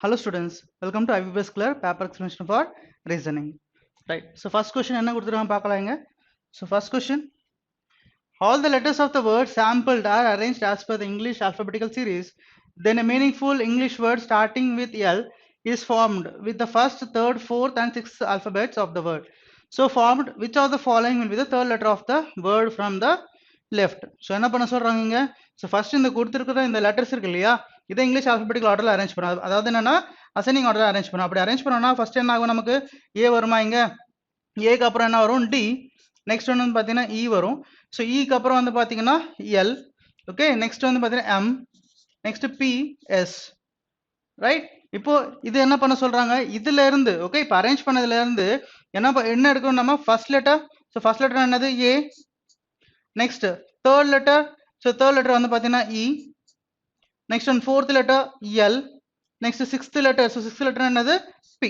Hello students, welcome to IBPS Clear paper explanation for reasoning. Right. So first question என்ன கொடுத்துருக்காங்க பார்க்கலாங்க. So first question, all the letters of the word sampled are arranged as per the English alphabetical series. Then a meaningful English word starting with L is formed with the first, third, fourth and sixth alphabets of the word. So formed, which of the following will be the third letter of the word from the left? So என்ன பண்ண சொல்றாங்க இங்க? So first இந்த கொடுத்திருக்கிற இந்த letters இருக்கு இல்லையா, இதை இங்கிலீஷ் alphabetical orderல அரேஞ்ச் பண்ணும். அதாவது என்னன்னா அசெண்டிங் ஆர்டர்ல அரேஞ்ச் பண்ணும். அப்படி அரேஞ்ச் பண்ணோம்னா ஃபர்ஸ்ட் என்ன ஆகும், நமக்கு ஏ வருமா, இங்க ஏக்கு அப்புறம் என்ன வரும், டி. நெக்ஸ்ட் ஒன்று வந்து பார்த்தீங்கன்னா இ வரும். ஸோ இக்கு அப்புறம் வந்து பார்த்தீங்கன்னா எல். ஓகே, நெக்ஸ்ட் வந்து பார்த்தீங்கன்னா M, next B, S. Right. இப்போ இது என்ன பண்ண சொல்றாங்க, இதுல இருந்து ஓகே, இப்போ அரேஞ்ச் பண்ணதுல இருந்து என்ன எடுக்கணும் நம்ம, first letter. So first letter என்னது, A. Next third letter. So third letter வந்து பார்த்தீங்கன்னா E. Next one fourth letter L. Next sixth letter. So sixth letter என்னது, பி.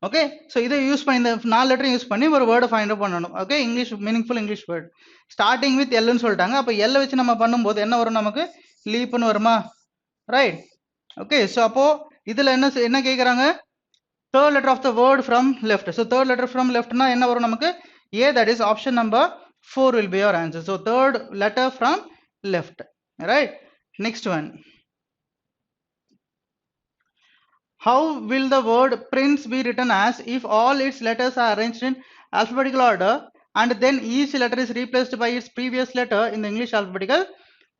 ஓகே, ஸோ இதை யூஸ் பண்ணி இந்த 4 லெட்டர் யூஸ் பண்ணி ஒரு வேர்டை ஃபைண்ட் அவுட் பண்ணணும். Okay, English meaningful English word starting with எல்னு சொல்லிட்டாங்க. அப்போ எல்லை வச்சு நம்ம பண்ணும்போது என்ன வரும், நமக்கு லீப்னு வருமா, ரைட். ஓகே, ஸோ அப்போ இதுல என்ன கேட்குறாங்க, third letter of the word from left. So third letter ஃப்ரம் லெஃப்ட்னா என்ன வரும் நமக்கு, A. That is option number 4 will be your answer. So third letter from left, right. Next one, how will the word prince be written as if all its letters are arranged in alphabetical order and then each letter is replaced by its previous letter in the English alphabetical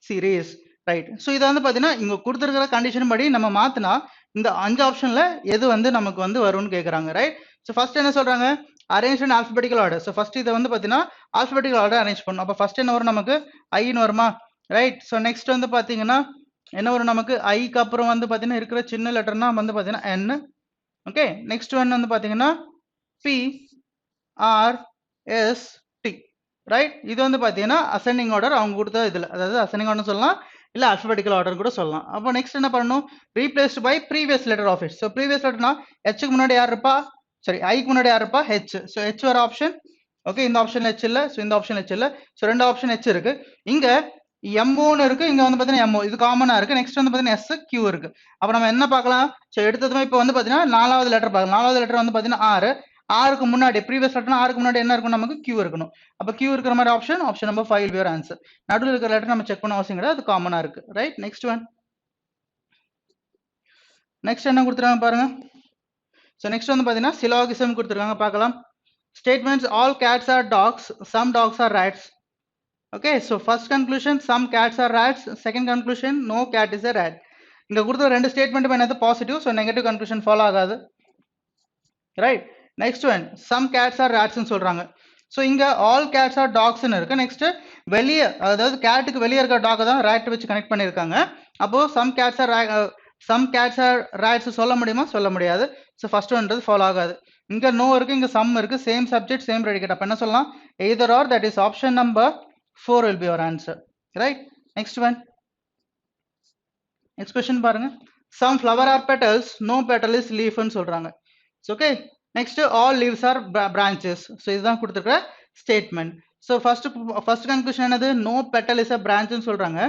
series, right. So இதை வந்து பார்த்தீங்கன்னா இங்க கொடுத்துருக்கிற condition படி நம்ம மாத்தினா இந்த 5 ஆப்ஷன்ல எது வந்து நமக்கு வந்து வரும்னு கேட்குறாங்க, ரைட். ஸோ ஃபர்ஸ்ட் என்ன சொல்றாங்க, அரேஞ்ச் இன் ஆல்பபெட்டிக்கல் ஆர்டர். ஸோ ஃபர்ஸ்ட் இதை வந்து பார்த்தீங்கன்னா ஆல்பபெட்டிக்கல் ஆர்டர் அரேஞ்ச் பண்ணணும். அப்போ ஃபர்ஸ்ட் என்ன வரும் நமக்கு, ஐன்னு வருமா, ரைட். ஸோ நெக்ஸ்ட் வந்து பார்த்தீங்கன்னா என்ன வரும் நமக்கு, ஐக்கு அப்புறம் வந்து பார்த்தீங்கன்னா இருக்கிற சின்ன லெட்டர்னா வந்து பார்த்தீங்கன்னா என். ஓகே, நெக்ஸ்ட் ஒன் வந்து பார்த்தீங்கன்னா B, R, S, T, right. இது வந்து பார்த்தீங்கன்னா அசெண்டிங் ஆர்டர் அவங்க கொடுத்த இதில், அதாவது அசெண்டிங் ஆர்டர் சொல்லலாம், இல்லை அல்பபெட்டிக்கல் ஆர்டர் கூட சொல்லலாம். அப்போ நெக்ஸ்ட் என்ன பண்ணணும், replaced by previous letter of it. So previous லெட்டர்னா ஹெச்சுக்கு முன்னாடி யார் இருப்பா, சரி ஐக்கு முன்னாடி யார் இருப்பா, ஹெச். ஸோ ஹெச் வர ஆப்ஷன். ஓகே, இந்த ஆப்ஷன் ஹெச் இல்லை, ஸோ இந்த ஆப்ஷன் ஹெச் இல்லை. ஸோ 2 ஆப்ஷன் ஹெச் இருக்கு. இங்க எம்ஓன்னு இருக்கு, இங்க வந்து பாத்தீங்கன்னா எம்ஓ, இது காமனா இருக்கு. நெக்ஸ்ட் வந்து பாத்தீங்கன்னா எஸ், கியூ இருக்கு. அப்ப நம்ம என்ன பார்க்கலாம், ஸோ எடுத்ததுமே இப்போ வந்து பாத்தீங்கன்னா 4வது லெட்டர் பார்க்கலாம். 4வது லெட்டர் வந்து பாத்தீங்கன்னா ஆர். ஆருக்கு முன்னாடி ப்ரீவியஸ் லெட்டர்னா ஆருக்கு முன்னாடி என்ன இருக்கும், நமக்கு கியூ இருக்கணும். அப்ப கியூ இருக்கிற மாதிரி option number 5 will be your answer. நடுவில் இருக்கிற லெட்டர் நம்ம செக் பண்ண அவசியம் கிடையாது, அது காமனா இருக்கு, ரைட். நெக்ஸ்ட் ஒன், நெக்ஸ்ட் என்ன கொடுத்துருக்காங்க பாருங்க. ஸோ நெக்ஸ்ட் வந்து பாத்தீங்கன்னா சிலாகிசம் கொடுத்துருக்காங்க, பார்க்கலாம். Statements, all cats are dogs, some dogs are rats. Okay, so first conclusion, some cats are rats. Second conclusion, no cat is a rat. இங்க கொடுத்த ரெண்டு ஸ்டேட்மெண்ட் என்னது positive, so negative conclusion follow ஆகாது, right. Next one, some cats are ரேட்ஸ்னு சொல்றாங்க. So இங்க all cats R டாக்ஸ்னு இருக்கு. Next வெளியே, அதாவது கேட்டுக்கு வெளியே இருக்க டாக் தான் ரேட் வச்சு கனெக்ட் பண்ணியிருக்காங்க. அப்போ சம் கேட்ஸ் ஆர் ரேட்ஸ் சொல்ல முடியுமா, சொல்ல முடியாது. ஸோ ஃபர்ஸ்ட் ஒன்றது ஃபாலோ ஆகாது. இங்க நோ இருக்கு, இங்க சம் இருக்கு, சேம் சப்ஜெக்ட் சேம் ப்ரெடிகேட். அப்ப என்ன சொல்லலாம், either R, that is option number 4 will be your answer, right. Next one, next question பாருங்க. Some flower are petals, no petal is leaf ன்னு சொல்றாங்க. Okay, next all leaves are branches. So இதுதான் கொடுத்திருக்கிற statement. So first conclusion என்னது, no petal is a branch ன்னு சொல்றாங்க.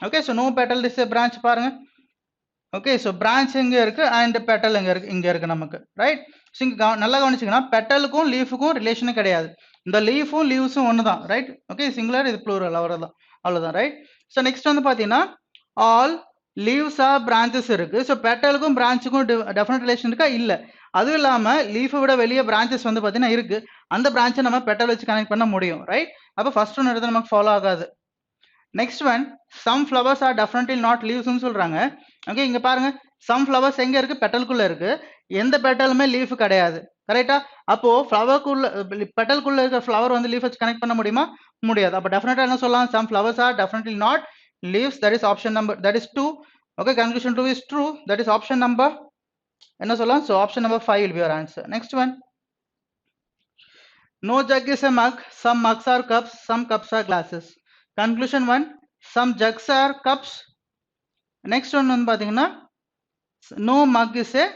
Okay, so no petal is a branch பாருங்க. Okay, so branch இங்க இருக்கு and petal இங்க இருக்கு நமக்கு, right. So இங்க நல்லா கவனிச்சீங்கன்னா பெட்டலுக்கும் லீஃபுக்கும் ரிலேஷனே கிடையாது. இந்த லீஃபும் லீவ்ஸும் ஒன்று தான், ரைட். ஓகே, சிங்குலர், இது ப்ளூரல், அவ்வளோதான், ரைட். ஸோ நெக்ஸ்ட் வந்து பார்த்தீங்கன்னா ஆல் லீவ்ஸ் ஆர் பிரான்ச்சஸ் இருக்கு. ஸோ பெட்டலுக்கும் பிரான்ச்சுக்கும் டெஃபினட் ரிலேஷன் இருக்கா, இல்லை. அதுவும் இல்லாமல் லீஃபை விட வெளியே பிரான்ச்சஸ் வந்து பார்த்தீங்கன்னா இருக்கு. அந்த பிரான்ச்சை நம்ம பெட்டல் வச்சு கனெக்ட் பண்ண முடியும், ரைட். அப்போ ஃபர்ஸ்ட் ஒன்று எடுத்து நமக்கு ஃபாலோ ஆகாது. Next one, some flowers are definitely not லீவ்ஸ்னு சொல்றாங்க. ஓகே, இங்க பாருங்க, சம் ஃப்ளவர்ஸ் எங்க இருக்கு, பெட்டலுக்குள்ள இருக்கு. எந்த பெட்டலுமே லீஃப் கிடையாது, கரெக்டா. அப்போ ஃப்ளவருக்குள்ள, பெட்டலுக்குள்ள இருக்கிற ஃப்ளவர் வந்து லீஃப் வச்சு கனெக்ட் பண்ண முடியுமா, முடியாது. அப்போ டெஃபினட்டா என்ன சொல்லலாம், some flowers are definitely not leaves, that is option number, that is 2. Okay, conclusion 2 is true, that is option number என்ன சொல்லலாம், so option number 5 will be your answer. Next one, no jug is a mug, some mugs are cups, some cups are glasses. Conclusion 1, some jugs are cups. Next one வந்து பாத்தீங்கன்னா no mug is a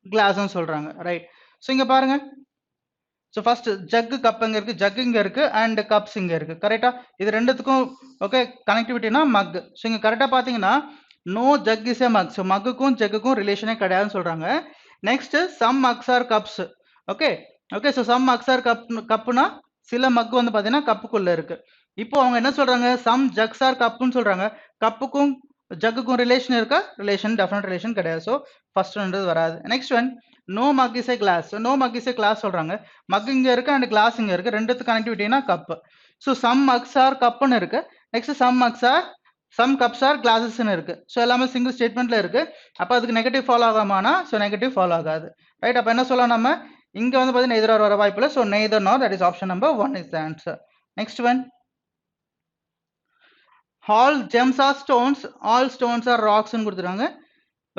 glass ன்னு சொல்றாங்க, right. So இங்க பாருங்க, so first jug cup இங்க இருக்கு, jug இங்க இருக்கு அண்ட் கப்ஸ் இங்க இருக்கு, கரெக்டா. இது ரெண்டுத்துக்கும் ஓகே கனெக்டிவிட்டினா மக். ஸோ இங்க கரெக்டா பாத்தீங்கன்னா no jug is a mug. So மக்குக்கும் ஜக்குக்கும் ரிலேஷனே கிடையாதுன்னு சொல்றாங்க. Next some mugs are cups. Okay okay. So some mugs are கப்புனா சில மக்கு வந்து பார்த்தீங்கன்னா கப்புக்குள்ள இருக்கு. இப்போ அவங்க என்ன சொல்றாங்க, சம் ஜக்ஸ் ஆர் கப்புன்னு சொல்றாங்க. கப்புக்கும் ஜக்குக்கும் ரிலேஷன் இருக்கா? ரிலேஷன், டெஃபினட் ரிலேஷன் கிடையாது. ஸோ ஃபர்ஸ்ட் ஒன்றது வராது. Next one no mug is a class. No mug is a class சொல்றாங்க. மக் இங்க இருக்கு அண்ட் கிளாஸ் இங்க இருக்கு. ரெண்டுத்து கனெக்டிவிட்டினா cup. So some mugs are கப்புன்னு இருக்கு. Next some mugs are some cups are கிளாஸஸ்ன்னு இருக்கு. ஸோ எல்லாமே சிங்கிள் ஸ்டேட்மெண்ட்ல இருக்கு. அப்போ அதுக்கு நெகட்டிவ் ஃபாலோ ஆகாமானா? ஸோ நெகட்டிவ் ஃபாலோ ஆகாது. ரைட். அப்போ என்ன சொல்லலாம் நம்ம, இங்க வந்து பார்த்தீங்கன்னா எதிராக வர வாய்ப்பு இல்லை. ஸோ நெய்தர் நார், that is option number 1 is the answer. Next one all gems are stones, all stones are rocks ன்னு கொடுத்துருக்காங்க.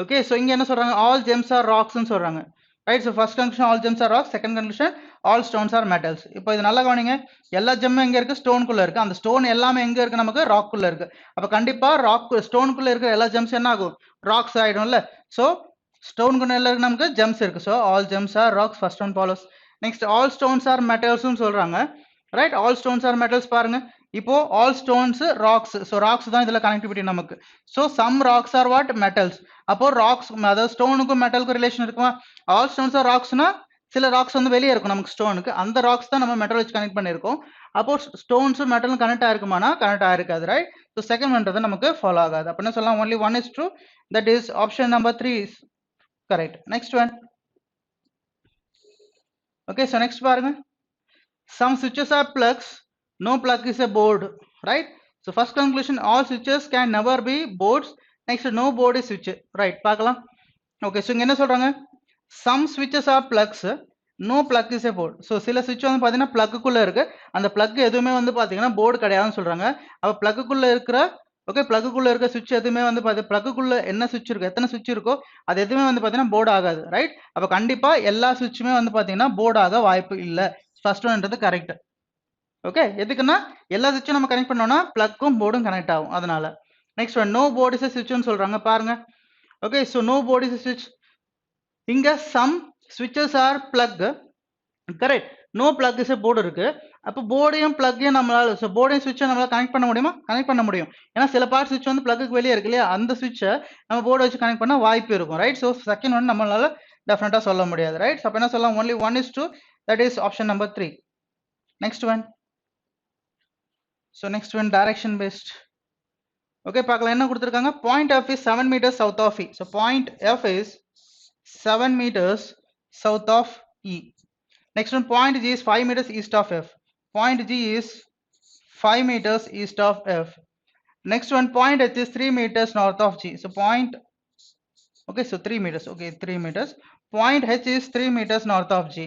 ஓகே. ஸோ இங்க என்ன சொல்றாங்க, all gems are rocks ன்னு சொல்றாங்க. Right. So first conclusion all gems are rocks, second conclusion all stones are metals. இப்போ இது நல்லா கவனிங்க, எல்லா ஜெம்மும் எங்க இருக்கு, ஸ்டோனுக்குள்ள இருக்கு. அந்த ஸ்டோன் எல்லாமே எங்க இருக்கு, நமக்கு ராக்குள்ள இருக்கு. அப்ப கண்டிப்பா ராக் ஸ்டோனுக்குள்ள இருக்கிற எல்லா ஜெம்ஸ் என்ன ஆகும், ராக்ஸ் ஆயிடும்ல. ஸோ ஸ்டோனுக்குள்ள இருக்கு நமக்கு ஜெம்ஸ் இருக்கு. So all gems are rocks, first one follows. Next all stones are மெட்டல்ஸ்னு சொல்றாங்க. Right. All stones are metals பாருங்க. இப்போ all stones rocks. So rocks தான் இதுல கனெக்டிவிட்டி நமக்கு. So some rocks are what, metals. அப்போ ராக்ஸ், அதாவது ஸ்டோனுக்கும் மெட்டலுக்கும் ரிலேஷன் இருக்குமா? ஆல் ஸ்டோன்ஸ் ஆர் ராக்ஸ்னா சில ராக்ஸ் வந்து வெளியே இருக்கும் நமக்கு ஸ்டோனுக்கு, அந்த ராக்ஸ் தான் நம்ம மெட்டல் வச்சு கனெக்ட் பண்ணியிருக்கோம். அப்போ ஸ்டோன்ஸும் மெட்டலும் கனெக்ட் ஆயிருக்குமானா கனெக்ட் ஆயிருக்காது. ரைட். ஸோ செகண்ட் ஒன்றது நமக்கு ஃபாலோ ஆகாது. அப்படின்னு சொல்லலாம் only one is true, that is option number 3 is correct. Next one. Okay. So next பாருங்க, some switches are plugs, no plug is a board. Right. So first conclusion, all switches can never be boards. Next, no board is switch. Right. பார்க்கலாம். Okay. So இங்க என்ன சொல்றாங்க, some switches are plugs, no plug is a board. So சில சுவிட்ச் வந்து பார்த்தீங்கன்னா பிளக்குக்குள்ள இருக்கு, அந்த பிளக் எதுவுமே வந்து பார்த்தீங்கன்னா போர்டு கிடையாதுன்னு சொல்றாங்க. அப்போ பிளக்குக்குள்ள இருக்கிற, ஓகே, பிளக்குக்குள்ள இருக்க சுவிட்ச் எதுவுமே வந்து பிளக்குக்குள்ள என்ன சுவிட்ச் இருக்கு, எத்தனை சுவிட்ச் இருக்கோ அது எதுவுமே வந்து பார்த்தீங்கன்னா போர்டு ஆகாது. ரைட். அப்போ கண்டிப்பா எல்லா சுவிட்சுமே வந்து பார்த்தீங்கன்னா போர்டு ஆக வாய்ப்பு இல்லை. ஃபர்ஸ்ட் ஒன்றது கரெக்ட். ஓகே. எதுக்குன்னா எல்லா சுவிட்சும் நம்ம கனெக்ட் பண்ணோம்னா பிளக்கும் போர்டும் கனெக்ட் ஆகும், அதனால. Next one no board is சுவிட்ச்னு சொல்றாங்க பாருங்க. Okay. So no board is சுவிட்ச். இங்க some switches are plug, correct. No plug is board இருக்கு. அப்போ போர்டையும் பிளக்கையும் நம்மளால, ஸோ போர்டையும் சுவிட்சை நம்மளால கனெக்ட் பண்ண முடியுமா? கனெக்ட் பண்ண முடியும். ஏன்னா சில பார்ட் சுவிட்ச் வந்து பிளக்கு வெளியே இருக்கு இல்லையா, அந்த சுவிட்சை நம்ம போர்டை வச்சு கனெக்ட் பண்ண வாய்ப்பு இருக்கும். ரைட். ஸோ செகண்ட் ஒன் நம்மளால டெஃபினட்டா சொல்ல முடியாது. ரைட். அப்போ என்ன சொல்லலாம், only one is true, that is option number 3. Next one. So next one, direction based. Okay, பார்க்கலாம் என்ன கொடுத்திருக்காங்க, point F is 7 meters south of E. So point F is 7 meters south of E. Next one, point G is 5 meters east of F. Point G is 5 meters east of F. Next one, point H is 3 meters north of G. So point, okay, so 3 meters. Okay, 3 meters. Point H is 3 meters north of G.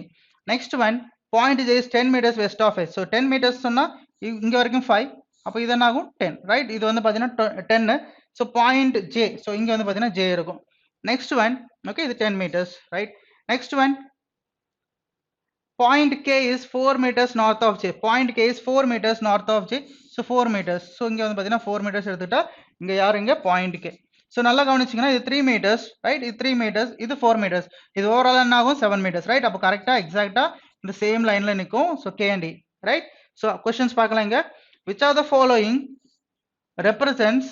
Next one, point J is 10 meters west of H. So 10 meters சொன்னா இங்க வரைக்கும் 5, அப்போ இது என்ன ஆகும் 10. Right. இது வந்து பார்த்தீங்கன்னா 10. ஸோ பாயிண்ட் J, ஸோ இங்க வந்து பார்த்தீங்கன்னா J இருக்கும். நெக்ஸ்ட் ஒன், ஓகே, இது 10 meters. Right. Next one, point K is 4 meters north of J. Point K is 4 meters north of J. So 4 meters. So இங்க வந்து பார்த்தீங்கன்னா 4 meters எடுத்துட்டா இங்க யார், இங்க பாயிண்ட் K. ஸோ நல்லா கவனிச்சிங்கன்னா இது 3 meters. ரைட். இது 3 meters, இது 4 meters. இது ஓவரால் என்ன ஆகும் 7 meters. ரைட். அப்போ கரெக்டா எக்ஸாக்டா இந்த சேம் லைன்ல நிற்கும். So K and E. Right. So questions பார்க்கலாம் இங்க. Which of the following represents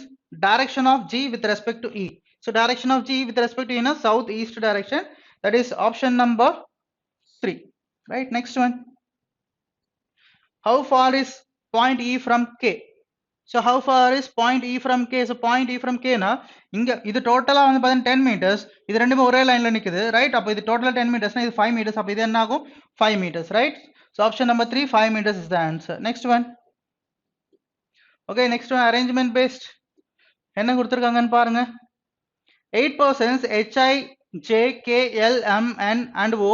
direction of G with respect to E? So direction of G with respect to E is south east direction. That is option number 3. Right. Next one. How far is point E from K? So how far is point E from K? So point E from K na inga idu total வந்து பாத்தீங்கன்னா 10 meters. இது ரெண்டுமே ஒரே லைன்ல நிக்குது. Right. அப்போ இது டோட்டலா 10 meters னா இது 5 meters. அப்போ இது என்ன ஆகும் 5 meters. Right. So option number 3, 5 meters is the answer. Next one. Okay, next one, arrangement based. என்ன கொடுத்திருக்காங்கன்னு பாருங்க. 8 persons H, I, J, K, L, M, N and O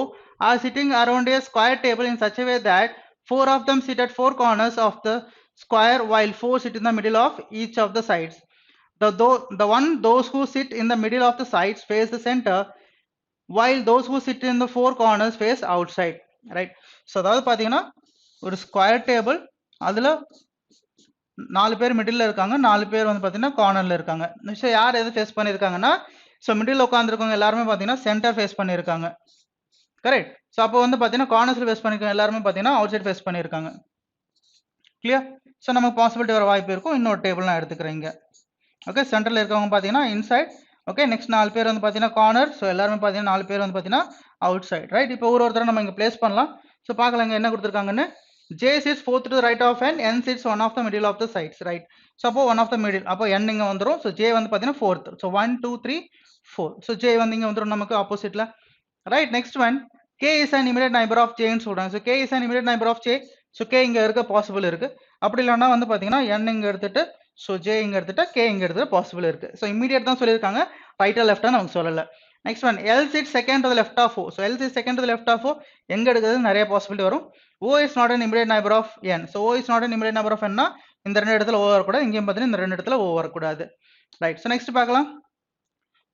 are sitting around a square table in such a way that 4 of them sit at 4 corners of the square while 4 sit in the middle of each of the sides. Those who sit in the middle of the sides face the center, while those who sit in the 4 corners face outside. Right. So அதாவது பாத்தீங்கன்னா ஒரு square table, அதுல 4 பேர் middle இருக்காங்க, 4 பேர் வந்து பாத்தீங்கன்னா கார்னர்ல இருக்காங்க. ஸோ யார் எது ஃபேஸ் பண்ணிருக்காங்கன்னா, ஸோ மிடில் உட்காந்துருக்கவங்க எல்லாருமே பாத்தீங்கன்னா சென்டர் ஃபேஸ் பண்ணிருக்காங்க. கரெக்ட். ஸோ அப்போ வந்து பாத்தீங்கன்னா கார்னர்ஸ்ல ஃபேஸ் பண்ணிருக்காங்க எல்லாருமே பாத்தீங்கன்னா அவுட் சைட் ஃபேஸ் பண்ணிருக்காங்க. கிளியர். ஸோ நமக்கு பாசிபிலிட்டி வர வாய்ப்பு இருக்கும். இன்னொரு டேபிள் நான் எடுத்துக்கிறேன் இங்க. ஓகே சென்டரில் இருக்கவங்க பார்த்தீங்கன்னா இன்சைட். ஓகே நெக்ஸ்ட் 4 பேர் வந்து பார்த்தீங்கன்னா கார்னர். ஸோ எல்லாருமே பார்த்தீங்கன்னா 4 பேர் வந்து பார்த்தீங்கன்னா அவுட் சைட். ரைட் இப்போ ஒருத்தரை நம்ம இங்கே பிளேஸ் பண்ணலாம். ஸோ பார்க்கலாங்க என்ன கொடுத்துருக்காங்கன்னு. J sits fourth to the right of n, n sits one of the middle of the sides, right? So அப்போ one of the middle, அப்போ n இங்க வந்துரும். So J வந்து பார்த்தீங்கன்னா fourth. So 1, 2, 3, 4. So J வந்து இங்க வந்துரும் நமக்கு oppositeல. Right, next one, K is an immediate neighbor of J ன்னு சொல்றாங்க. So K is an immediate neighbor of J. So K இங்க இருக்க possible இருக்கு. அப்படி இல்லைன்னா வந்து பார்த்தீங்கன்னா n இங்க எடுத்துட்டு ஸோ J இங்க எடுத்துட்டா K இங்க எடுத்துட்டு பாசிபிள் இருக்கு. ஸோ இமீடியட் தான் சொல்லியிருக்காங்க, ரைட்டா லெஃப்டா நமக்கு சொல்லல. Next one, L sits second to the left of O. So L sits second to the left of O, எங்க எடுக்கிறது நிறைய பாசிபிலிட்டி வரும். O is not an immediate neighbor of n. So O is not an immediate neighbor of n னா இந்த ரெண்டு இடத்துல O வரக்கூடாது, இங்கேயும் பார்த்தீங்கன்னா இந்த ரெண்டு இடத்துல O வரக்கூடாது. ரைட், ஸோ நெக்ஸ்ட் பார்க்கலாம்.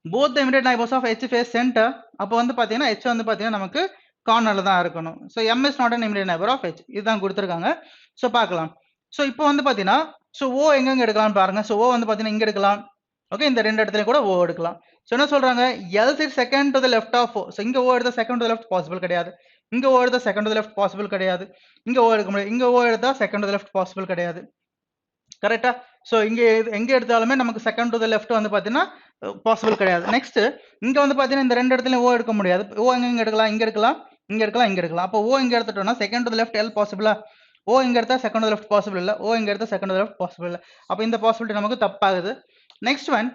both the immediate neighbors of H face center. அப்போ வந்து பார்த்தீங்கன்னா H வந்து பார்த்தீங்கன்னா நமக்கு கார்னர்ல தான் இருக்கணும். So M is not an immediate neighbor of H. இதுதான் கொடுத்துருக்காங்க. ஸோ பார்க்கலாம். ஸோ இப்போ வந்து பார்த்தீங்கன்னா ஸோ O எங்கெங்க எடுக்கலாம்னு பாருங்க. ஸோ O வந்து பார்த்தீங்கன்னா இங்க எடுக்கலாம். ஓகே இந்த ரெண்டு இடத்துல கூட O எடுக்கலாம். ஸோ என்ன சொல்றாங்க, L sits second to the left of O. So இங்க O எடுத்தா second to the left possible கிடையாது. இங்க O எடுத்தா second to the left possible கிடையாது. இங்க O எடுக்க முடியாது. இங்க O எடுத்தா second to the left possible கிடையாது. கரெக்டா? ஸோ இங்க எங்க எடுத்தாலுமே நமக்கு செகண்ட் டு த லெஃப்ட் வந்து பார்த்தீங்கன்னா பாசிபிள் கிடையாது. நெக்ஸ்ட் இங்க வந்து பார்த்தீங்கன்னா இந்த ரெண்டு இடத்துலயும் O எடுக்க முடியாது. O எங்க எடுக்கலாம், இங்க எடுக்கலாம், இங்க எடுக்கலாம், இங்க எடுக்கலாம். அப்போ O இங்க எடுத்துட்டோம்னா second to the left L பாசிபிளா? O இங்க எடுத்தா second to the left possible இல்ல. O இங்க எடுத்தா second to the left possible இல்ல. அப்போ இந்த பாசிபிலிட்டி நமக்கு தப்பாகுது. நெக்ஸ்ட் ஒன்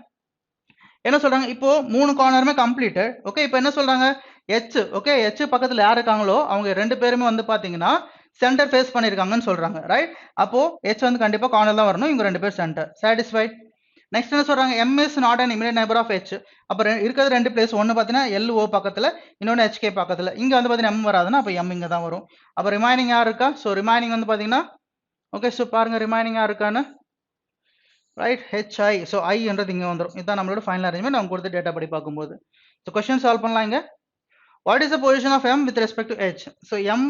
என்ன சொல்றாங்க, இப்போ 3 கார்னருமே கம்ப்ளீட்டட். ஓகே இப்போ என்ன சொல்றாங்க, H. ஓகே H பக்கத்துல யார் இருக்காங்களோ அவங்க ரெண்டு பேருமே வந்து பாத்தீங்கன்னா சென்டர் ஃபேஸ் பண்ணிருக்காங்கன்னு சொல்றாங்க. ரைட், அப்போ H வந்து கண்டிப்பா கார்னர் தான் வரணும். இவங்க ரெண்டு பேர் சென்டர். சாட்டிஸ்ஃபைட். நெக்ஸ்ட் என்ன சொல்றாங்க, M is not an immediate neighbor of H. அப்ப இருக்கிறது ரெண்டு பிளேஸ், ஒன்னு பாத்தீங்கன்னா LO பக்கத்துல, இன்னொன்னு HK பக்கத்துல. இங்க வந்து பாத்தீங்கன்னா M வராதுன்னா அப்ப M இங்க தான் வரும். அப்ப ரிமைனிங் யார் இருக்கா, ஸோ ரிமைனிங் வந்து பாத்தீங்கன்னா ஓகே ஸோ பாருங்க ரிமைனிங் யார் இருக்கான்னு. Right, HI. ஸோ I என்றது இங்க வந்துடும். இதுதான் நம்மளோட ஃபைனல் அரேஞ்ச்மெண்ட் அவங்க கொடுத்த டேட்டா படி பார்க்கும்போது. ஸோ கொஸ்டின் சால்வ் பண்ணலாம். இங்க what is the position of M with respect to H. So M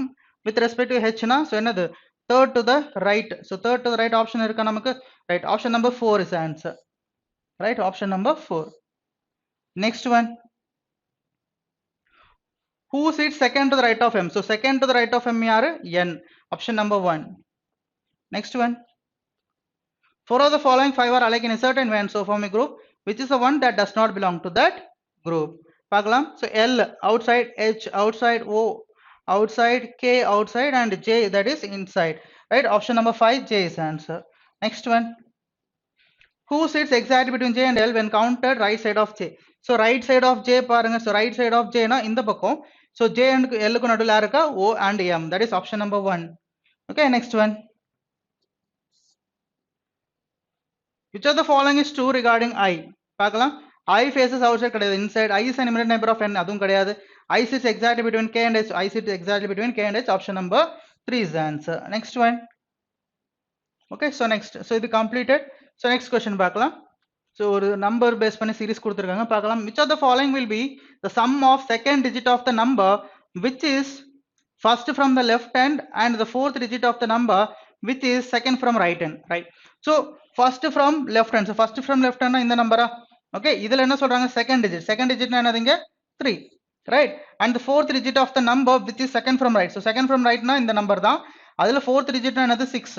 with respect to Hனா ஸோ என்னது third to the right. So third to the right option இருக்கா நமக்கு. Right, option number 4 is answer. Right, option number 4. Next one, who sits second to the right of M. So second to the right of M yaru N. Option number 1. Next one, 4 of the following 5 are alike in a certain way and so form a group. Which is the one that does not belong to that group? Paakalam. So L outside, H outside, O outside, K outside, and J that is inside. Right, option number 5, J is answer. Next one, who sits exactly between J and L when counted right side of J. So right side of J பாருங்க. So right side of J na இந்த பக்கம். So J and L க்கு நடுவுல இருக்கா O and M. That is option number 1. Okay, next one. Which of the following is true regarding I? பார்க்கலாம். I faces outside கிடையாது, inside. I is an immediate neighbor of N, அதுவும் கிடையாது. I sits exactly between K and H. I sits exactly between K and H. Option number 3 is the answer. Next one. Okay, so next. So இது completed. So next question பார்க்கலாம். So ஒரு number base பண்ணி series கொடுத்திருக்காங்க பார்க்கலாம். Which of the following will be the sum of second digit of the number which is first from the left hand and the fourth digit of the number which is second from right hand. Right. So first from left hand. So first from left hand இந்த நம்பரா. Okay, இதுல என்ன சொல்றாங்க, second digit. Second digit என்னதுங்க 3. Right. And the fourth digit of the number which is second from right. So second from right னா இந்த number தான். அதுல fourth digit என்னது 6.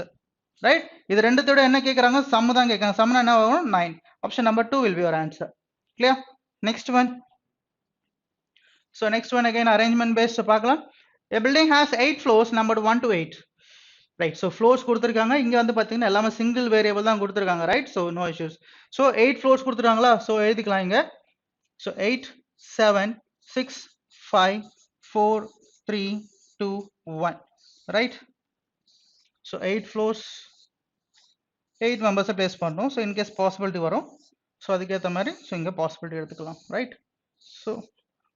Right, இது ரெண்டுத்தோட என்ன கேக்குறாங்க, sum தான் கேக்குறாங்க. sum என்ன வரும் 9. Option number 2 will be your answer. Clear? Next one. So next one again arrangement based பார்க்கலாம். A building has 8 floors numbered 1 to 8. Right, so floors கொடுத்திருக்காங்க. இங்க வந்து பாத்தீங்கன்னா எல்லாமே single variable தான் கொடுத்திருக்காங்க. Right, so no issues. So 8 floors கொடுத்திருக்காங்களா, so எழுதிக்கலாம் இங்க. So 8 7 6 5 4 3 2 1. Right, so 8 floors 8 members place பண்ணோம். So in case possibility வரும், so அதுக்கேற்ற மாதிரி so இங்க possibility எடுத்துக்கலாம். Right, so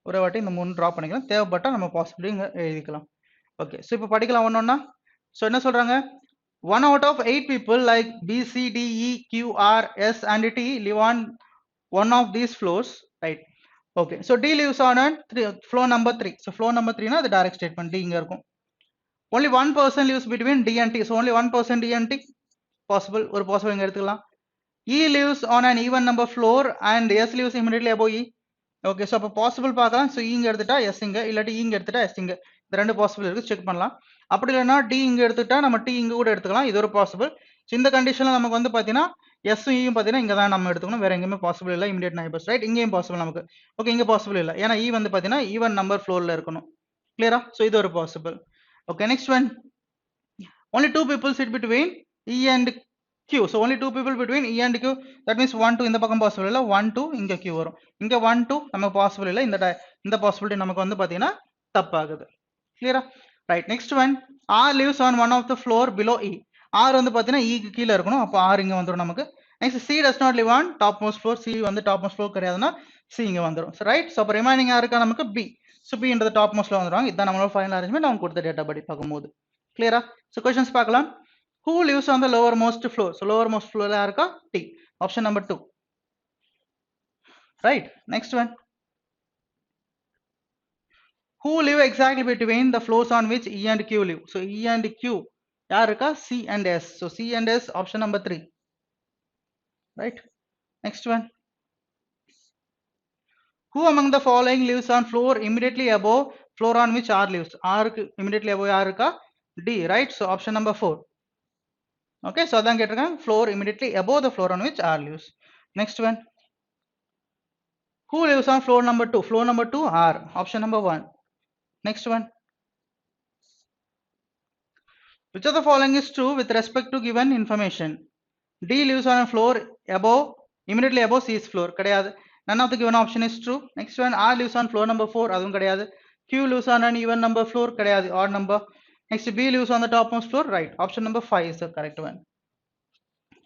ஒரே வாட்டி இந்த 3 ட்ரா பண்ணிக்கலாம், தேவைப்பட்டா நம்ம possibility இங்க எழுதிக்கலாம். ஓகே, so இப்போ படிக்கலாம் ஒன்னொன்னா. so என்ன சொல்றாங்க, 1 out of 8 people like B, C, D, E, Q, R, S and T live on one of these floors. Right, okay, so D lives on floor number 3. so floor number 3 na the direct statement D இங்க இருக்கும். only one person lives between D and T. so only one person D and T possible, ஒரு possible இங்க எடுத்துக்கலாம். E lives on an even number floor and S lives immediately above E. okay, so அப்ப possible பார்க்கலாம். so E இங்க எடுத்துட்டா S இங்க, இல்லாட்டி E இங்க எடுத்துட்டா S இங்க. இந்த ரெண்டு possible இருக்கு, செக் பண்ணலாம். அப்படி இல்லைன்னா D இங்க எடுத்துட்டா நம்ம T இங்க கூட எடுத்துக்கலாம், இது ஒரு possible. so இந்த கண்டிஷன்ல நமக்கு வந்து பாத்தீங்கன்னா எஸ்ஸும் ஈயும் பார்த்தீங்கன்னா இங்கே தான் நம்ம எடுத்துக்கணும், வேற எங்கேயுமே பாசிபிள் இல்லை இமீடியட் நைபர்ஸ், ரைட்? இங்கேயும் பாசிபிள் நமக்கு. ஓகே, இங்கே பாசிபிள் இல்லை, ஏன்னா ஈ வந்து பார்த்தீங்கன்னா ஈவன் நம்பர் ஃப்ளோரில் இருக்கணும். கிளியரா? ஸோ இது ஒரு possible. Okay, next one, only two people sit between E and Q. So only two people between E and Q. That means 1 2 இந்த பக்கம் பாசிபிள் இல்லை, 1 2 இங்க Q வரும். இங்க 1 2 நமக்கு பாசிபிள் இல்லை, இந்த பாசிபிலிட்டி நமக்கு வந்து பார்த்தீங்கன்னா தப்பாகுது. கிளியரா? Right, next one, R lives on one of the floor below E. R வந்து பார்த்தீங்கன்னா E க்கு கீழே இருக்கணும், அப்போ R இங்க வந்துடும் நமக்கு. Next C does not live on topmost floor. C வந்து topmost floor கிடையாதுன்னா C இங்க வந்துடும். ரைட், ஸோ அப்போ ரிமைனிங் யாருக்கா நமக்கு B. ஸோ B என்றது டாப்மோஸ்ட்ல வந்துடுவாங்க. இதுதான் நம்மளோட ஃபைனல் அரேஞ்ச்மெண்ட் அவங்க கொடுத்த டேட்டா படி பார்க்கும்போது. கிளியரா? ஸோ கொஸ்டின்ஸ் பார்க்கலாம். Who lives on the lowermost floor? So lowermost floor யாருக்கா? T. Option number 2. Right. Next one. Who live exactly between the floors on which E and Q live? So E and Q யாருக்கா? C and S. So C and S, option number 3. Right. Next one. Who among the following lives on floor immediately above floor on which R lives? R immediately above யாருக்கா? D. Right. So option number 4. Okay, so அதான் கேட்டிருக்காங்க, floor immediately above the floor on which R lives. Next one. Who lives on floor number 2? Floor number 2, R. Option number 1. Next one. Which of the following is true with respect to given information? D lives on a floor above, immediately above C's floor. கிடையாது. None of the given option is true. Next one. R lives on floor number 4. அதுவும் கிடையாது. Q lives on an even number floor. கிடையாது. Odd number. Next, B lives on the topmost floor. Right. Option number 5 is the correct one.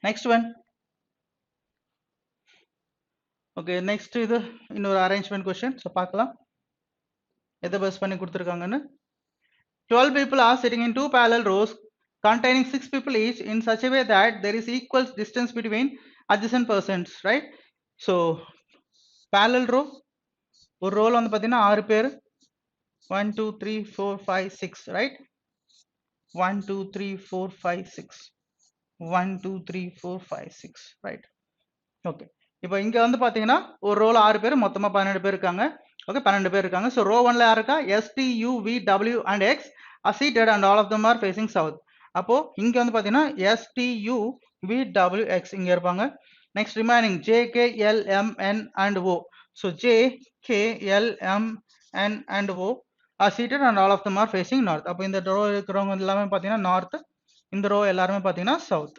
Next one. Okay, next இது இன்னொரு arrangement question. So பார்க்கலாம் எதை base பண்ணி கொடுத்துருக்காங்கன்னு. 12 people are sitting in two parallel rows containing 6 people each in such a way that there is equal distance between adjacent persons, right? So parallel row, ஒரு ரோல வந்து பார்த்தீங்கன்னா 6 பேர், 1 2 3 4 5 6, right? 1 2 3 4 5 6, 1 2 3 4 5 6, right? ஓகே, இப்போ இங்க வந்து பாத்தீங்கன்னா ஒரு ரோல 6 பேர், மொத்தமா 12 பேர் இருக்காங்க. ஓகே, 12 பேர் இருக்காங்க. ஸோ ரோ 1ல யார் இருக்கா? S T U V W and X are seated and all of them are facing south. அப்போ இங்க வந்து பாத்தீங்கன்னா S T U V W X இங்க இருப்பாங்க. Next remaining J K L M N and O. So J K L M N and O are seated and all of them are facing north. அப்போ இந்த row இருக்கிறவங்க எல்லாமே பாத்தீங்கன்னா north, இந்த row எல்லாருமே பாத்தீங்கன்னா சவுத்.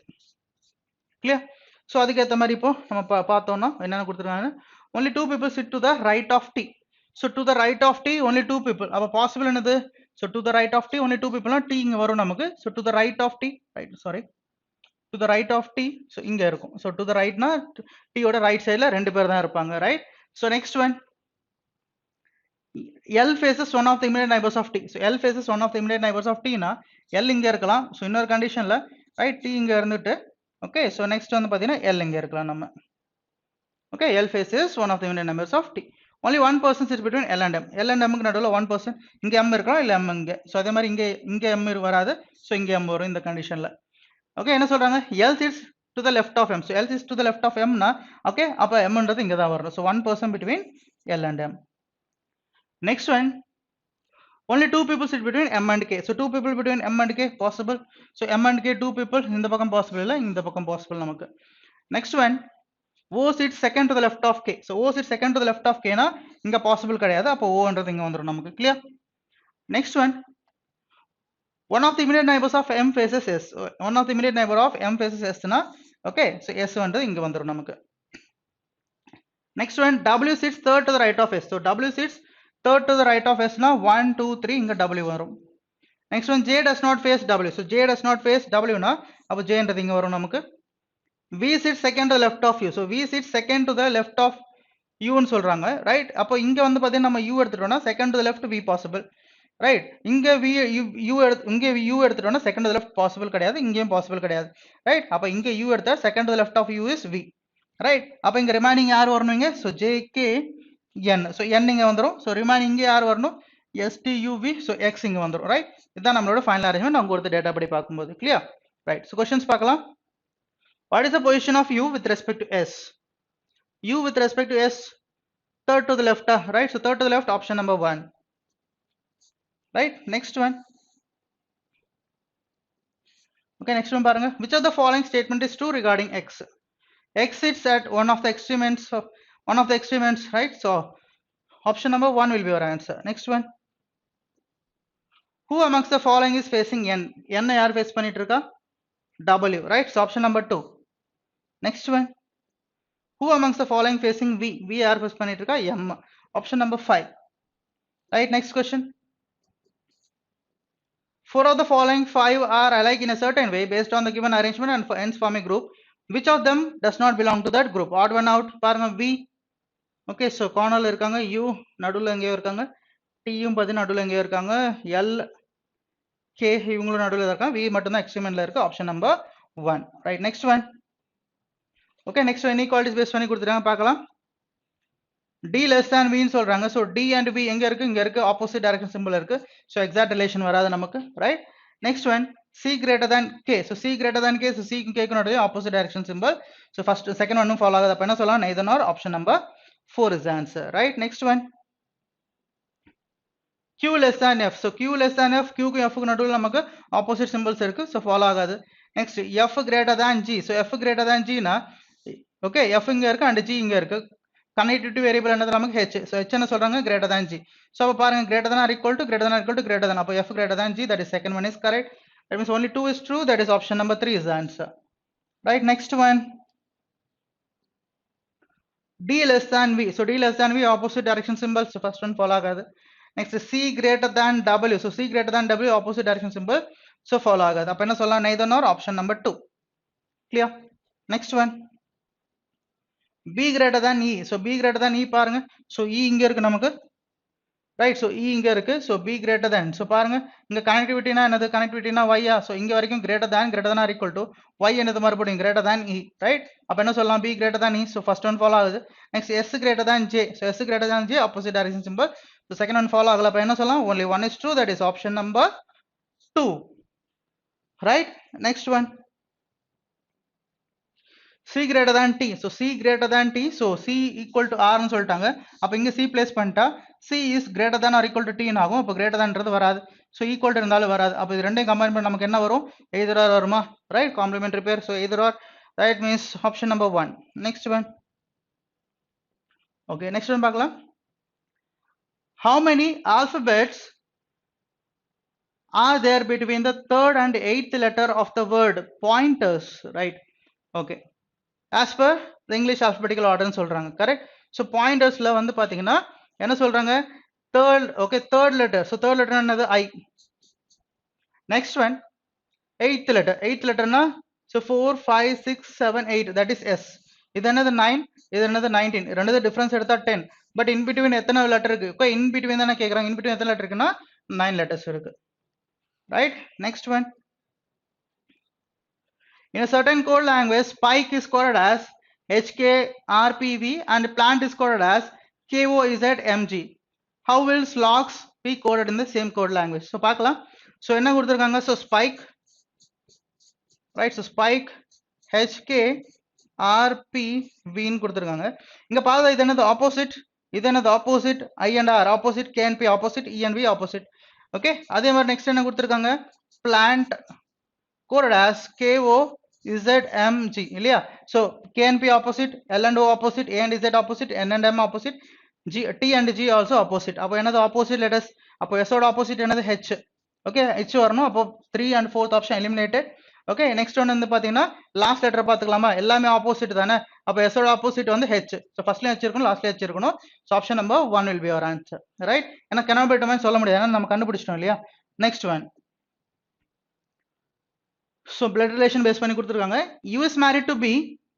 கிளியர்? ஸோ அதுக்கேற்ற மாதிரி இப்போ நம்ம பார்த்தோம்னா என்னென்ன கொடுத்துருக்காங்க, only 2 people sit to the right of T. So to the right of T only 2 people. அப்போ பாசிபிள் என்னது? So to the right of T only 2 people T இங்கே வரும் நமக்கு. So to the right of T, right, sorry, to the right of T, so இங்கே இருக்கும். So to the rightனா T-யோட right சைடில் 2 பேர் தான் இருப்பாங்க, right? So next one, L faces one of the immediate neighbors of T. So L faces one of the immediate neighbors of T னா L இங்கே இருக்கலாம். So இன்னொரு கண்டிஷனில், ரைட், T இங்கே இருந்துட்டு, ஓகே, ஸோ நெக்ஸ்ட் வந்து பார்த்தீங்கன்னா L இங்கே இருக்கலாம் நம்ம. Okay, L faces one of the immediate neighbors of T. Only one person sits between L and M. L and M க்கு நடுவுல one person. இங்க M இருக்கலாம், இல்ல M இங்க. ஸோ அதே மாதிரி இங்க M வராது. ஸோ இங்க M வரும் இந்த கண்டிஷன்ல. ஓகே, என்ன சொல்றாங்க? L sits to the left of M. So L sits to the left of M னா, ஓகே, அப்ப M ன்றது இங்க தான் வரும். So one person between L and M. Next one. Only 2 people sit between M and K. So 2 people between M and K possible. So M and K 2 people, இந்த பக்கம் possible இல்ல, இந்த பக்கம் possible நமக்கு. Next one. O sits second to the left of K. So O sits second to the left of K னா இங்க possible கிடையாது. அப்போ O ன்றது இங்க வந்துரும் நமக்கு. Clear? Next one. One of the immediate neighbors of M faces S. One of the immediate neighbor of M faces S னா, okay, so S ன்றது இங்க வந்துரும் நமக்கு. Next one, W sits third to the right of S. So W sits third to the right of S னா 1 2 3 இங்க W வரும். Next one, J does not face W. So J does not face W னா அப்போ J ன்றது இங்க வரும் நமக்கு. V sits second to the left of U. So V sits second to the left of U ன்னு சொல்றாங்க, right? அப்போ இங்க வந்து பாத்தீங்கன்னா நம்ம U எடுத்துட்டோம்னா second to the left V possible, right? இங்க இங்க U எடுத்துட்டோம்னா second to the left possible கிடையாது, இங்கேயும் possible கிடையாது, ரைட்? அப்போ இங்க U எடுத்தா second to the left of U is V, right? அப்போ இங்க ரிமைனிங் யார் வரணுங்க? So J K N. So N இங்க வந்துரும். ஸோ ரிமைனிங் இங்க யார் வரணும்? S T U V. So X இங்க வந்துரும், ரைட்? இதுதான் நம்மளோட ஃபைனல் அரேஞ்ச்மெண்ட் அவங்க கொடுத்த டேட்டா படி பார்க்கும்போது. கிளியர்? ரைட். ஸோ கொஸ்டின்ஸ் பார்க்கலாம். What is the position of U with respect to S? U with respect to S, third to the left, right? So third to the left, option number 1, right? Next one. Okay, next one paranga. Which of the following statement is true regarding X? X sits at one of the extreme ends, right? So option number 1 will be your answer. Next one. Who amongst the following is facing N? N yaar face பண்ணிட்டு இருக்கா? W, right? So option number 2. Next one. Who amongst the following facing V? V yaar face பண்ணிட்டு இருக்கா? M. Option number 5. Right? Next question. 4 of the following 5 are alike in a certain way based on the given arrangement and hence form a group. Which of them does not belong to that group? Odd one out. பாருங்க V. Okay, so cornerல இருக்காங்க. U நடுவுல எங்கேயோ இருக்காங்க. T யும் பாத்தீங்கன்னா நடுவுல எங்கேயோ இருக்காங்க. L, K இவங்களும் நடுவுல இருக்காங்க. V மட்டும் தான் எக்ஸ்ட்ரீம்ல இருக்கு. Option number 1. Right, next one. Okay, next one inequalities based பண்ணி கொடுத்துட்டாங்க பார்க்கலாம். D less than V ன்னு சொல்றாங்க. So D and V எங்க இருக்கு? இங்க இருக்கு. Opposite direction symbol இருக்கு. So exact relation வராது நமக்கு. Right? Next one. C greater than K. So C greater than K. So C க்கு K க்கு நடுவுல opposite direction symbol. So first second one follow ஆகாது. அப்ப என்ன சொல்லலாம்? Neither nor. Option number 4 is the answer. Right? Next one. Q less than F. So Q less than F. Q க்கு F க்கு நடுவுல நமக்கு opposite symbols இருக்கு. So follow ஆகாது. Next F greater than G. So F greater than G னா okay, F இங்க இருக்கு and G இங்க இருக்கு. Connectivity variable என்னது நமக்கு H. So H என்ன சொல்றாங்க? Greater than G. So அப்ப பாருங்க greater than or equal to greater than or equal to greater than. அப்ப F greater than G, that is second one is correct. That means only 2 is true. That is option number 3 is the answer. Right, next one. D less than V. So D less than V opposite direction symbol. So first one follow ஆகாது. Next C greater than W. So C greater than W opposite direction symbol. So follow ஆகாது. அப்ப என்ன சொல்லலாம்? Neither nor. Option number 2. Clear? Next one. B greater than E. So B greater than E பாருங்க. So E இங்க இருக்கு நமக்கு. Right, so E இங்க இருக்கு. So B greater than. So பாருங்க இங்க connectivity னா என்னது? connectivity னா Y ஆ. So இங்க வரைக்கும் greater than or equal to Y என்னது மறுபடியும் greater than E. Right? அப்ப என்ன சொல்லலாம்? B greater than E. So first one follow ஆகுது. Next S greater than J. So S greater than J opposite direction symbol. So second one follow ஆகல. அப்ப என்ன சொல்லலாம்? Only one is true. That is option number 2. Right? Next one. C greater than T. So C greater than T. So C equal to R னு சொல்லிட்டாங்க. அப்ப இங்க C place பண்ணிட்டா C is greater than or equal to T ன்னு ஆகும். அப்ப greater thanன்றது வராது. So equal to இருந்தாலும் வராது. அப்ப இது ரெண்டையும் கம்பைன் பண்ண நமக்கு என்ன வரும்? Either or வருமா? Right? Complementary pair. So either or. That means option number 1. Next one. Okay, next one பார்க்கலாம். How many alphabets are there between the third and eighth letter of the word pointers? Right? Okay. As per the English alphabetical order ன்னு சொல்றாங்க. Correct? So pointersல வந்து பாத்தீங்கன்னா என்ன சொல்றாங்க? third letter. So third letter என்னது? I. Next one, eighth letter னா so 4 5 6 7 8, that is S. இது என்னது 9, இது என்னது 19. ரெண்டுது டிஃபரன்ஸ் எடுத்தா 10. பட் in between எத்தனை லெட்டர் இருக்கு? ஓகே, in between தானே கேக்குறாங்க. in between எத்தனை லெட்டர் இருக்குன்னா 9 letters இருக்கு. Right? Next one. In a certain code language, spike is coded as HKRPV and plant is coded as KOZMG. How will slogs be coded in the same code language? So பார்க்கலாம். So என்ன கொடுத்திருக்காங்க? So spike, right? So spike HKRPV ன்னு கொடுத்திருக்காங்க. இங்க பார்த்தா இது என்னது? opposite. இது என்னது? opposite. I and R opposite. K and P opposite. E and V opposite. Okay, அதே மாதிரி next என்ன கொடுத்திருக்காங்க? Plant coded as KOZMG இல்லையா? So K and P opposite, L and O opposite, A and Z opposite, N and M opposite, T and G also opposite. அப்போ என்னது opposite letters? அப்போ S ஓட opposite என்னது? H. Okay, H வரணும். அப்போ 3 and 4th option eliminated. Okay, next one வந்து பாத்தீங்கன்னா last letter பாத்துக்கலாமா? எல்லாமே opposite தானே. அப்போ S ஓட opposite வந்து H. So firstல H இருக்கணும், lastல H இருக்கணும். So option number 1 will be your answer. Right? ஏன்னா cannot be determined சொல்ல முடியாது. ஏன்னா நம்ம கண்டுபிடிச்சிட்டோம் இல்லையா? Next one. So blood relation base பண்ணி கொடுத்திருக்காங்க. U is married to B,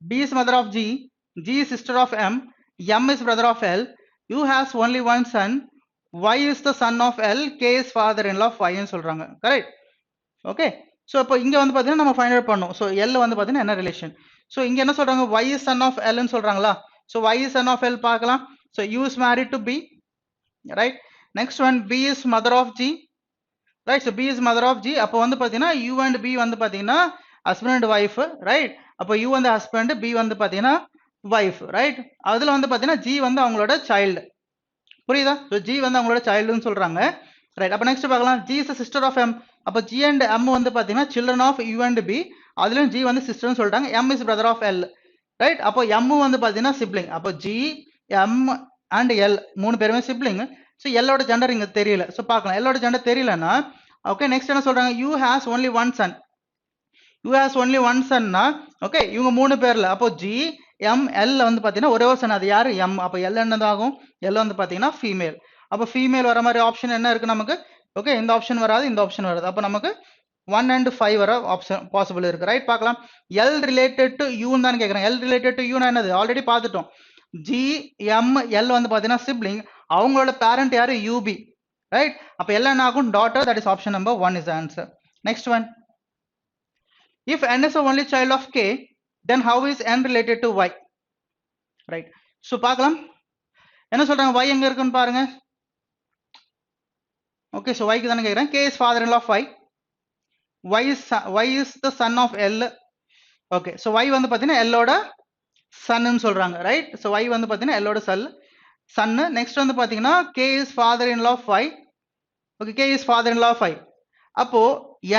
B is mother of G, G is sister of M, M is brother of L, U has only one son, Y is the son of L, K is father-in-law of Y ன்னு சொல்றாங்க. Correct? Okay. So இப்போ இங்க வந்து பாத்தீங்கன்னா நம்ம find out பண்ணோம். So L வந்து பாத்தீங்கன்னா என்ன ரிலேஷன்? So இங்க என்ன சொல்றாங்க? Y is son of L ன்னு சொல்றாங்களா? So Y is son of L பார்க்கலாம். So U is married to B, right? Next one, B is mother of G. Right, so B is mother of G. அப்போ வந்து பாத்தீங்கன்னா U and B வந்து பாத்தீங்கன்னா husband and wife, right? அப்போ U வந்து husband, B வந்து பாத்தீங்கன்னா wife, right? அதுல வந்து பாத்தீங்கன்னா G வந்து அவங்களோட child. புரியுதா? So G வந்து அவங்களோட childன்னு சொல்றாங்க. Right, அப்போ next பார்க்கலாம். G is the sister of M. அப்போ G and M வந்து பாத்தீங்கன்னா children of U and B. அதுலயும் G வந்து sisterன்னு சொல்லிட்டாங்க. M is brother of L. Right. அப்போ M வந்து பாத்தீங்கன்னா சிப்ளிங். அப்போ G, M and L மூணு பேருமே சிப்ளிங். ஸோ எல்லோட ஜெண்டர் இங்க தெரியல. ஸோ பார்க்கலாம். எல்லோட ஜெண்டர் தெரியலன்னா ஓகே நெக்ஸ்ட் என்ன சொல்றாங்க, you has only one son. You has only one சன்னா ஓகே இவங்க மூணு பேர்ல அப்போ G, M, L வந்து பாத்தீங்கன்னா ஒரே ஒரு சன், அது யாரு M. அப்போ L என்னதாகும், L வந்து பாத்தீங்கன்னா ஃபீமேல். அப்போ ஃபீமேல் வர மாதிரி ஆப்ஷன் என்ன இருக்கு நமக்கு, ஓகே இந்த ஆப்ஷன் வராது, இந்த ஆப்ஷன் வராது. அப்போ நமக்கு 1 and 5 வர ஆப்ஷன் பாசிபிள் இருக்கு. ரைட், பார்க்கலாம். L ரிலேட்டட் டு U தான் கேக்குறேன். L ரிலேட்டட் டு U என்னது ஆல்ரெடி பார்த்துட்டோம். G, M, L வந்து பாத்தீங்கன்னா சிப்ளிங், அவங்களோட பேரண்ட் யாரு UB. ரைட், அப்ப L என்ன ஆகும், daughter. That is option number 1 is answer. Next one, if N is the only child of K, then how is N related to Y? Right, so பார்க்கலாம். என்ன சொல்றாங்க, Y எங்க இருக்குன்னு பாருங்க. ஓகே, ஸோ Yக்கு தானே கேட்குறேன். K is father in law of Y. Y is the son of L. Okay, so Y வந்து பார்த்தீங்கன்னா L-ஓட சன்னு சொல்றாங்க. ரைட், ஸோ Y வந்து பார்த்தீங்கன்னா L-ஓட சன்னு. நெக்ஸ்ட் வந்து பார்த்தீங்கன்னா K is father in law of Y. Okay, K is father in law of Y. அப்போ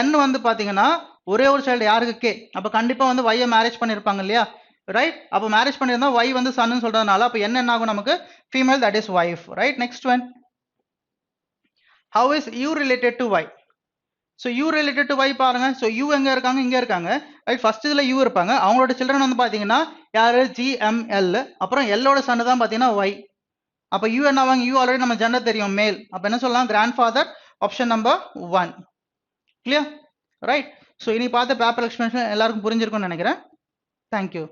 N வந்து பார்த்தீங்கன்னா ஒரே ஒரு சைல்டு யாருக்கு K. அப்போ கண்டிப்பா வந்து Y மேரேஜ் பண்ணியிருப்பாங்க இல்லையா. ரைட், அப்போ மேரேஜ் பண்ணியிருந்தா Y வந்து சன்னு சொல்றதுனால அப்போ N என்ன ஆகும் நமக்கு, female, that is wife. Right, next one, how is U related to Y? So U related to Y பாருங்க. ஸோ U எங்க இருக்காங்க, இங்க இருக்காங்க. ரைட், ஃபர்ஸ்ட் இதுல U இருப்பாங்க. அவங்களோட சில்ட்ரன் வந்து பாத்தீங்கன்னா யாரு, GML. அப்புறம் L-ஓட சன் தான் பாத்தீங்கன்னா Y. அப்ப U என்ன ஆவாங்க, U ஆல்ரெடி நம்ம ஜெண்டர் தெரியும், மேல். அப்ப என்ன சொல்லலாம், grandfather, option number 1. Clear? Right. So இனி பார்த்த பேப்பர் எக்ஸ்பிளனேஷன் எல்லாருக்கும் புரிஞ்சிருக்கும்னு நினைக்கிறேன். தேங்க்யூ.